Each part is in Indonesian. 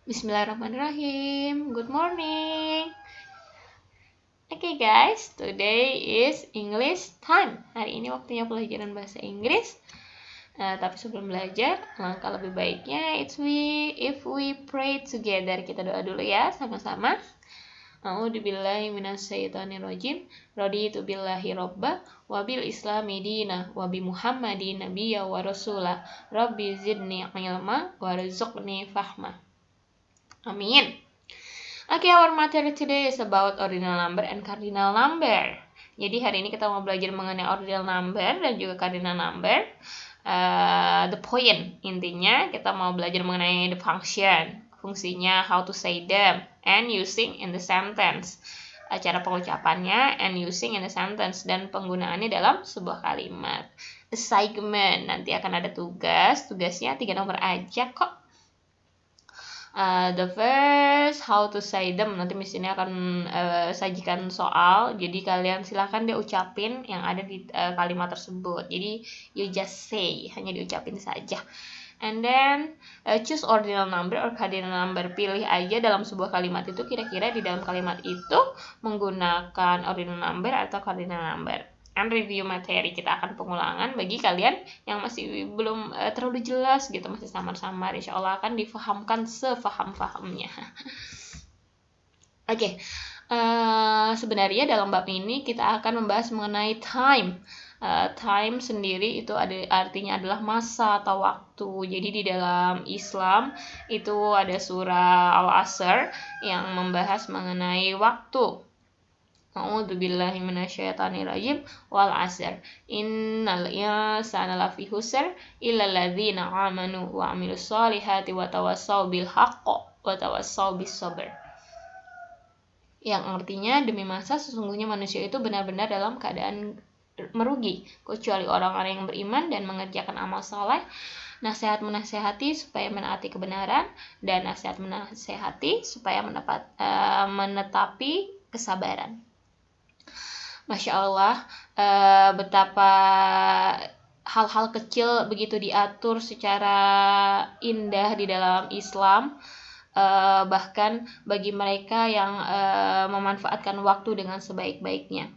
Bismillahirrahmanirrahim. Good morning. Okay guys, today is English time. Hari ini waktunya pelajaran bahasa Inggris. Tapi sebelum belajar, langkah lebih baiknya if we pray together. Kita doa dulu ya sama-sama. A'udzubillahi minasyaitonirrajim. Raditu billahi robba wa bil islami dina wa bi Muhammadin nabiyya wa rasula. Rabbi zidni ilma warzuqni fahma. Amin. Okay, our material today is about ordinal number and cardinal number. Jadi hari ini kita mau belajar mengenai ordinal number dan juga cardinal number. The point intinya kita mau belajar mengenai the function, fungsinya, how to say them, and using in the sentence. Cara pengucapannya and using in the sentence dan penggunaannya dalam sebuah kalimat. Assignment, nanti akan ada tugasnya 3 nomor aja kok. The first, how to say them, nanti Miss ini akan sajikan soal, jadi kalian silahkan dia ucapin yang ada di kalimat tersebut. Jadi you just say, hanya diucapin saja. And then choose ordinal number or cardinal number, pilih aja dalam sebuah kalimat itu kira-kira di dalam kalimat itu menggunakan ordinal number atau cardinal number. And review materi, kita akan pengulangan bagi kalian yang masih belum terlalu jelas gitu, masih samar-samar, insya Allah akan difahamkan sefaham-fahamnya. Oke, sebenarnya dalam bab ini kita akan membahas mengenai time. Time sendiri itu artinya adalah masa atau waktu. Jadi di dalam Islam itu ada surah Al-Asr yang membahas mengenai waktu. A'udzubillahi minasyaitonirrajim wal 'asr. Innal insana lafi khusr illal ladzina amanu wa 'amilus solihati wa tawassaw bil haqqi wa tawassaw bis sabr. Yang artinya demi masa sesungguhnya manusia itu benar-benar dalam keadaan merugi kecuali orang-orang yang beriman dan mengerjakan amal saleh, nasihat menasehati supaya menaati kebenaran, dan nasihat menasehati supaya menetapi kesabaran. Masya Allah, betapa hal-hal kecil begitu diatur secara indah di dalam Islam, bahkan bagi mereka yang memanfaatkan waktu dengan sebaik-baiknya.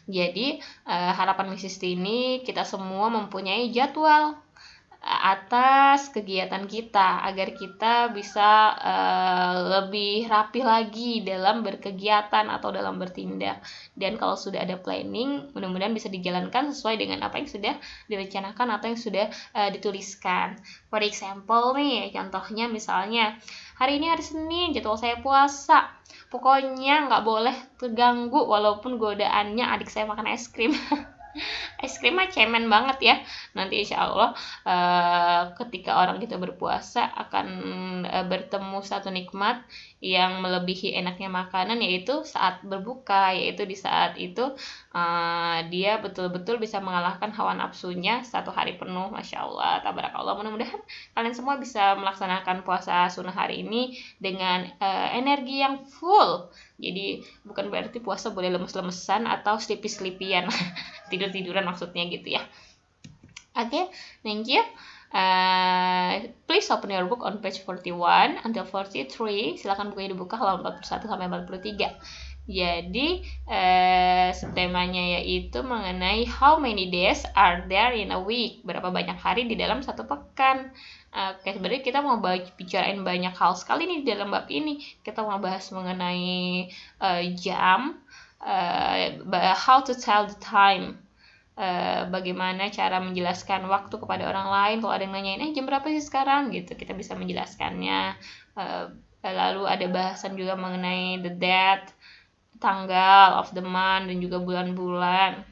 Jadi harapan Mrs. Tini kita semua mempunyai jadwal atas kegiatan kita agar kita bisa lebih rapi lagi dalam berkegiatan atau dalam bertindak. Dan kalau sudah ada planning, mudah-mudahan bisa dijalankan sesuai dengan apa yang sudah direncanakan atau yang sudah dituliskan. For example nih, contohnya misalnya hari ini hari Senin, jadwal saya puasa, pokoknya nggak boleh terganggu walaupun godaannya adik saya makan es krim. Es krim mah cemen banget ya. Nanti insya Allah ketika orang kita berpuasa akan bertemu satu nikmat yang melebihi enaknya makanan, yaitu saat berbuka, yaitu di saat itu dia betul-betul bisa mengalahkan hawa nafsunya satu hari penuh. Masya Allah, tabarakallah. Mudah-mudahan kalian semua bisa melaksanakan puasa sunnah hari ini dengan energi yang full. Jadi bukan berarti puasa boleh lemes-lemesan atau sleepy-sleepyan. Tidur-tiduran maksudnya gitu ya. Okay, thank you. Please open your book on page 41 until 43. Silakan bukunya dibuka halaman 41 sampai 43. Jadi temanya yaitu mengenai how many days are there in a week, berapa banyak hari di dalam satu pekan. Oke, sebenarnya kita mau bicarain banyak hal sekali nih di dalam bab ini. Kita mau bahas mengenai jam, how to tell the time, bagaimana cara menjelaskan waktu kepada orang lain. Kalau ada yang nanyain jam berapa sih sekarang gitu, kita bisa menjelaskannya. Lalu ada bahasan juga mengenai the date, tanggal of the month, dan juga bulan-bulan.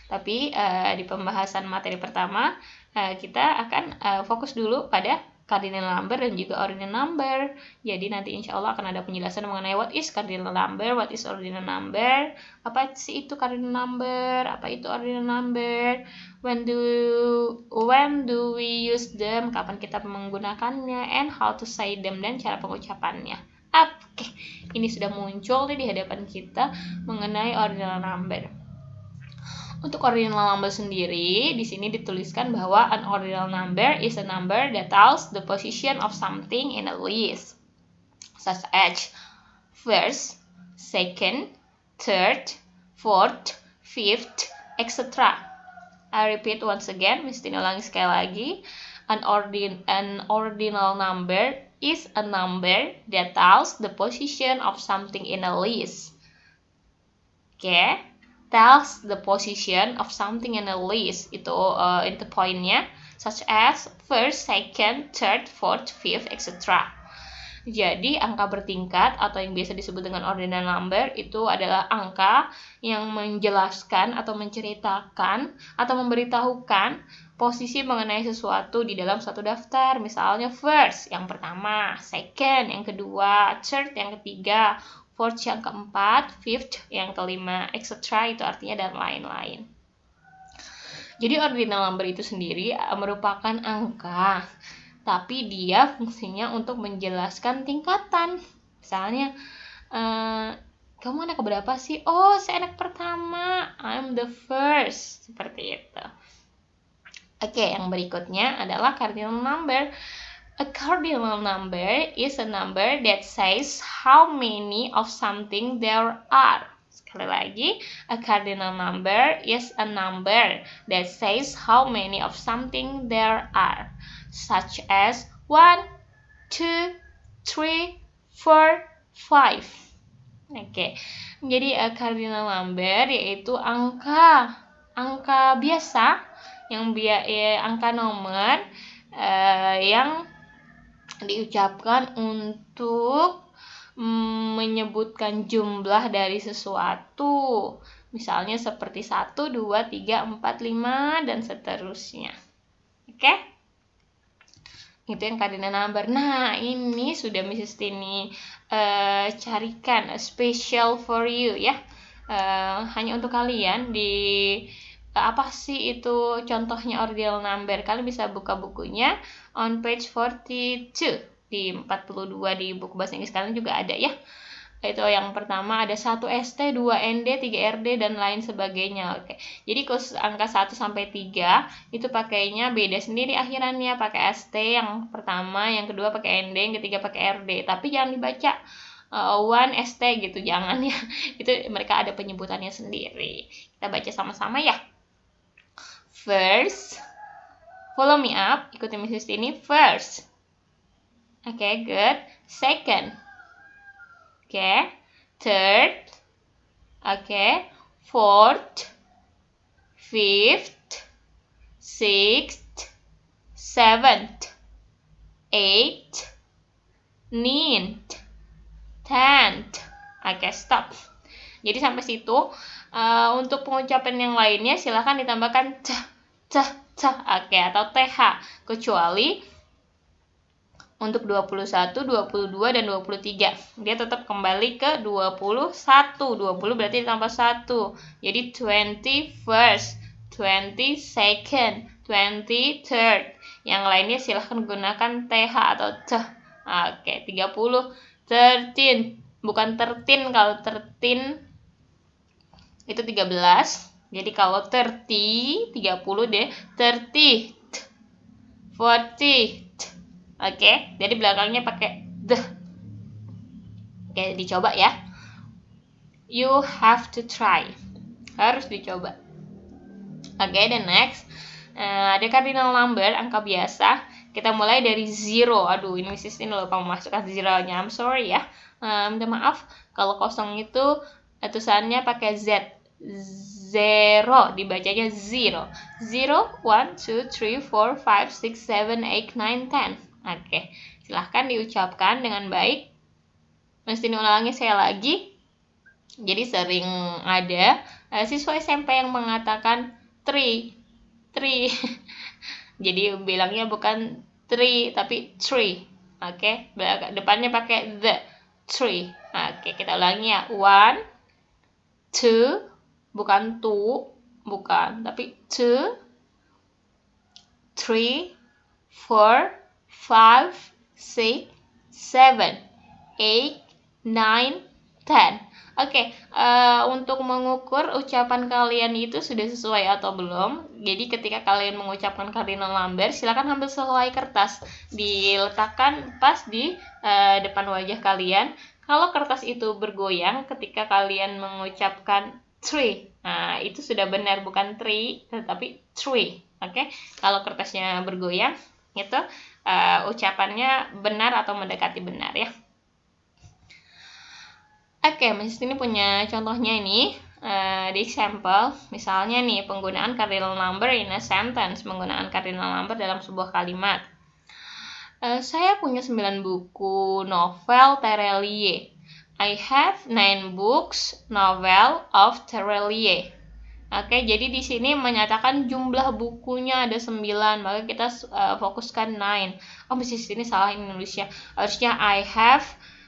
Tapi di pembahasan materi pertama kita akan fokus dulu pada cardinal number dan juga ordinal number. Jadi nanti insya Allah akan ada penjelasan mengenai what is cardinal number, what is ordinal number, apa sih itu cardinal number, apa itu ordinal number, when do we use them, kapan kita menggunakannya, and how to say them, dan cara pengucapannya. Oke, ini sudah muncul nih di hadapan kita mengenai ordinal number. Untuk ordinal number sendiri, di sini dituliskan bahwa an ordinal number is a number that tells the position of something in a list, such as first, second, third, fourth, fifth, etc. I repeat once again, mesti ulangi sekali lagi. An ordinal number is a number that tells the position of something in a list. Okay, tells the position of something in a list. Itu poinnya, such as first, second, third, fourth, fifth, etc. Jadi angka bertingkat atau yang biasa disebut dengan ordinal number itu adalah angka yang menjelaskan atau menceritakan atau memberitahukan posisi mengenai sesuatu di dalam satu daftar. Misalnya first yang pertama, second yang kedua, third yang ketiga, fourth yang keempat, fifth yang kelima, etc. Itu artinya dan lain-lain. Jadi ordinal number itu sendiri merupakan angka, tapi dia fungsinya untuk menjelaskan tingkatan. Misalnya, kamu anak keberapa sih? Oh, saya anak pertama. I'm the first. Seperti itu. Oke, yang berikutnya adalah cardinal number. A cardinal number is a number that says how many of something there are. Sekali lagi, a cardinal number is a number that says how many of something there are, such as 1, 2, 3, 4, 5. Oke, jadi cardinal number yaitu angka biasa, angka nomor yang diucapkan untuk menyebutkan jumlah dari sesuatu. Misalnya seperti 1, 2, 3, 4, 5, dan seterusnya. Oke? Itu yang cardinal number. Nah, ini sudah Mrs. Tini carikan special for you ya. Hanya untuk kalian di apa sih itu contohnya ordinal number. Kalian bisa buka bukunya on page 42 di 42 di buku bahasa Inggris kalian juga ada ya. Itu yang pertama ada 1 ST, 2 ND, 3 RD dan lain sebagainya. Oke. Jadi khusus angka 1 sampai 3 itu pakainya beda sendiri akhirannya, pakai ST yang pertama, yang kedua pakai ND, yang ketiga pakai RD. Tapi jangan dibaca 1 ST gitu, jangan ya. Itu mereka ada penyebutannya sendiri. Kita baca sama-sama ya. First, follow me up, ikuti Mrs. Tini. First, okay, good. Second, okay. Third, okay. Fourth, fifth, sixth, seventh, eighth, ninth, tenth. Okay, stop. Jadi sampai situ. Untuk pengucapan yang lainnya silahkan ditambahkan oke, atau th, kecuali untuk 21, 22, dan 23 dia tetap kembali ke 21. 20 berarti ditambah 1, jadi 21st, 22nd, 23rd. Yang lainnya silahkan gunakan th atau th. Oke, 30, 13, bukan 13. Kalau 13 itu 13. Jadi kalau 30 deh, 30, 40. Oke, jadi belakangnya pakai the. Oke, dicoba ya. You have to try. Harus dicoba. Oke, the next. Ada cardinal number, angka biasa. Kita mulai dari 0. Aduh, ini Mrs. ini lupa memasukkan 0-nya. I'm sorry ya. Minta maaf. Kalau kosong itu tulisannya pakai Z. 0 dibacanya 0. 0, 1, 2, 3, 4, 5, 6, 7, 8, 9, 10. Oke, silahkan diucapkan dengan baik. Mesti ulangi saya lagi. Jadi sering ada siswa SMP yang mengatakan 3. Jadi bilangnya bukan 3 tapi 3. Oke, depannya pakai the. 3. Oke, kita ulangi ya. 1, 2, bukan 2, bukan, tapi 2, 3, 4, 5, 6, 7, 8, 9, 10. Oke, untuk mengukur ucapan kalian itu sudah sesuai atau belum. Jadi ketika kalian mengucapkan cardinal number, silakan ambil sehelai kertas, diletakkan pas di depan wajah kalian. Kalau kertas itu bergoyang ketika kalian mengucapkan 3, nah itu sudah benar, bukan 3 tetapi 3. Oke, kalau kertasnya bergoyang itu ucapannya benar atau mendekati benar ya. Oke, Miss ini punya contohnya ini di example. Misalnya nih, penggunaan cardinal number in a sentence, penggunaan cardinal number dalam sebuah kalimat. Saya punya 9 buku novel Terelie. I have 9 books novel of Terelie. Oke, jadi di sini menyatakan jumlah bukunya ada 9, maka kita fokuskan 9. Oh, di sini salah ini nulisnya. Harusnya I have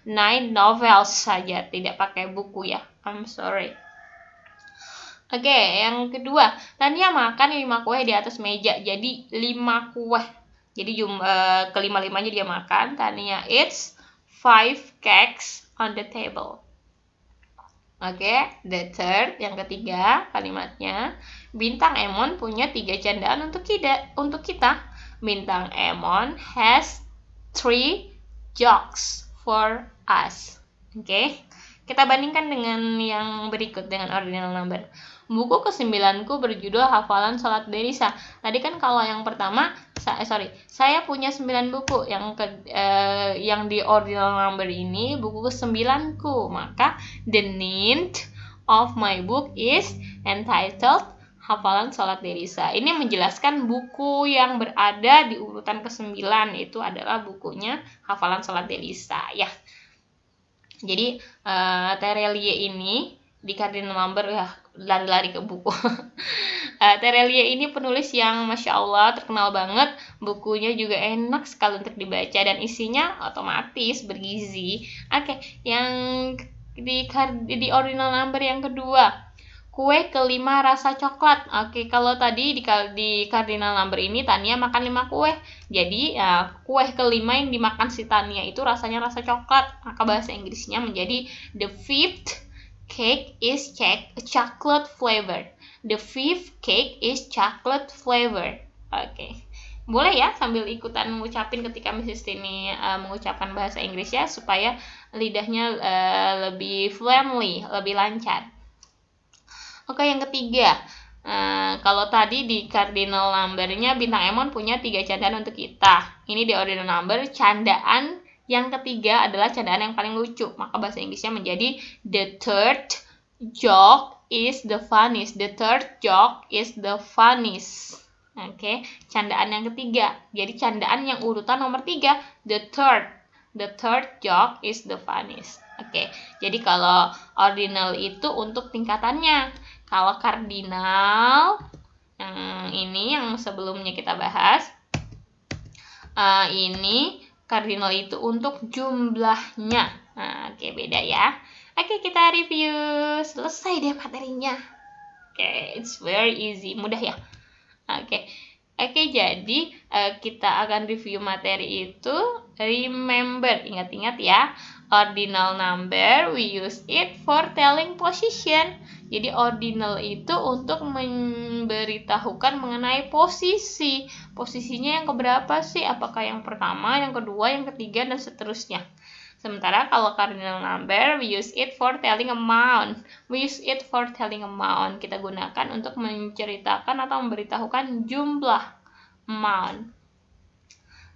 9 novels saja, tidak pakai buku ya. I'm sorry. Oke, yang kedua, Tania makan 5 kue di atas meja, jadi 5 kue. Jadi kelima-limanya dia makan. Tania eats 5 cakes on the table. Oke, the third, yang ketiga kalimatnya, Bintang Emon punya 3 candaan untuk kita. Bintang Emon has 3 jokes for us. Oke, kita bandingkan dengan yang berikut dengan ordinal number. Buku ke-9ku berjudul Hafalan Salat Derisa. Tadi kan kalau yang pertama, saya punya 9 buku. Yang di ordinal number ini buku ke-9ku. Maka the name of my book is entitled Hafalan Salat Derisa. Ini menjelaskan buku yang berada di urutan ke-9, itu adalah bukunya Hafalan Salat Derisa ya. Jadi Terelie ini di cardinal number ya, lari-lari ke buku. Terelie ini penulis yang Masya Allah terkenal banget. Bukunya juga enak sekali untuk dibaca dan isinya otomatis bergizi. Oke, yang di ordinal number yang kedua, kue kelima rasa coklat. Oke, kalau tadi di cardinal number ini Tania makan 5 kue. Jadi kue kelima yang dimakan si Tania itu rasanya rasa coklat. Maka bahasa Inggrisnya menjadi the fifth cake is chocolate flavor. The fifth cake is chocolate flavor. Oke. Boleh ya sambil ikutan mengucapin ketika Mrs. Tini mengucapkan bahasa Inggris ya, supaya lidahnya lebih fluently, lebih lancar. Oke, yang ketiga, kalau tadi di cardinal number-nya Bintang Emon punya 3 candaan untuk kita. Ini di ordinal number, candaan yang ketiga adalah candaan yang paling lucu. Maka bahasa Inggrisnya menjadi the third joke is the funniest. The third joke is the funniest. Oke, candaan yang ketiga. Jadi candaan yang urutan nomor 3, the third joke is the funniest. Oke, jadi kalau ordinal itu untuk tingkatannya. Kalau kardinal, ini yang sebelumnya kita bahas, ini kardinal itu untuk jumlahnya. Oke, beda ya. Oke, kita review. Selesai deh materinya. Oke, it's very easy, mudah ya. Oke, jadi kita akan review materi itu. Remember, ingat-ingat ya. Ordinal number, we use it for telling position. Jadi ordinal itu untuk memberitahukan mengenai posisi. Posisinya yang keberapa sih? Apakah yang pertama, yang kedua, yang ketiga, dan seterusnya. Sementara kalau cardinal number, we use it for telling amount. Kita gunakan untuk menceritakan atau memberitahukan jumlah, amount.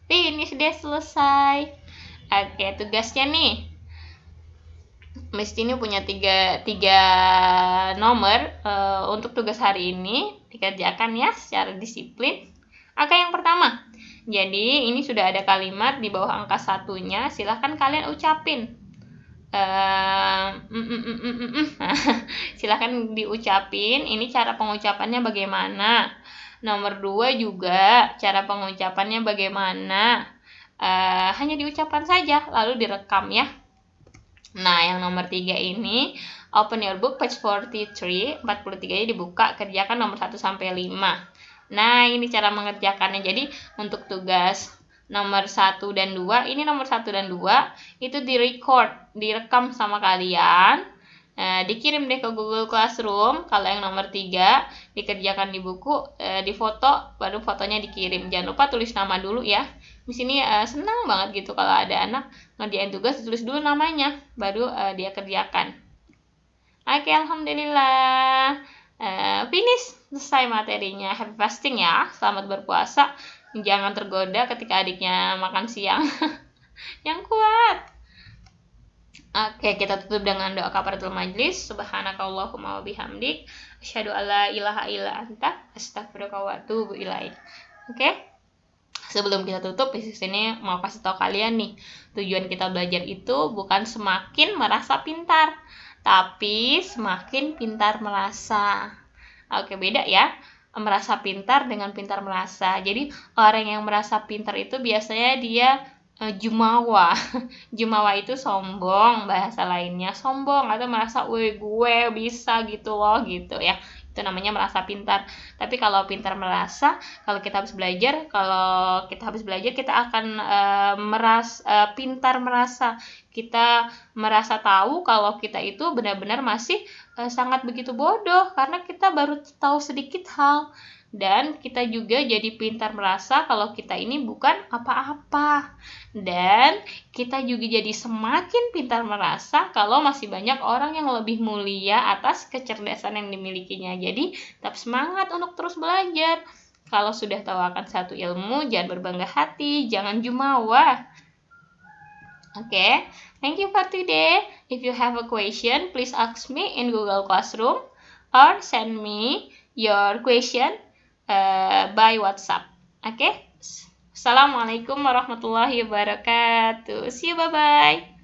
Ini sudah selesai. Oke, tugasnya nih. Miss ini punya tiga nomor untuk tugas hari ini. Dikerjakan ya secara disiplin. Oke, yang pertama. Jadi ini sudah ada kalimat di bawah angka 1-nya. Silahkan kalian ucapin. Silahkan diucapin. Ini cara pengucapannya bagaimana. Nomor 2 juga cara pengucapannya bagaimana. Hanya diucapkan saja lalu direkam ya. Nah, yang nomor 3 ini, open your book page 43, 43-nya dibuka, kerjakan nomor 1 sampai 5. Nah, ini cara mengerjakannya. Jadi, untuk tugas nomor 1 dan 2, ini nomor 1 dan 2 itu direkam sama kalian. Dikirim deh ke Google Classroom. Kalau yang nomor 3 dikerjakan di buku, difoto, baru fotonya dikirim. Jangan lupa tulis nama dulu ya. Di sini senang banget gitu kalau ada anak ngerjain tugas ditulis dulu namanya, baru dia kerjakan. Oke, alhamdulillah. Finish, selesai materinya. Happy fasting ya, selamat berpuasa. Jangan tergoda ketika adiknya makan siang. Yang kuat. Oke, kita tutup dengan doa kafaratul majlis. Subhanakallahumma wa bihamdik, asyhadu alla ilaha illa anta, astaghfiruka wa atubu ilaik. Oke. Sebelum kita tutup, di sini mau kasih tahu kalian nih, tujuan kita belajar itu bukan semakin merasa pintar, tapi semakin pintar merasa. Oke, beda ya. Merasa pintar dengan pintar merasa. Jadi orang yang merasa pintar itu biasanya dia jumawa. Jumawa itu sombong, bahasa lainnya sombong atau merasa, "Woi, gue bisa gitu loh," gitu ya. Itu namanya merasa pintar. Tapi kalau pintar merasa, kalau kita habis belajar, kita akan pintar merasa. Kita merasa tahu kalau kita itu benar-benar masih sangat begitu bodoh karena kita baru tahu sedikit hal. Dan kita juga jadi pintar merasa kalau kita ini bukan apa-apa. Dan kita juga jadi semakin pintar merasa kalau masih banyak orang yang lebih mulia atas kecerdasan yang dimilikinya. Jadi tetap semangat untuk terus belajar. Kalau sudah tahu akan satu ilmu, jangan berbangga hati, jangan jumawa. Okay, thank you for today. If you have a question, please ask me in Google Classroom or send me your question by WhatsApp. Okay? Assalamualaikum warahmatullahi wabarakatuh. See you, bye-bye.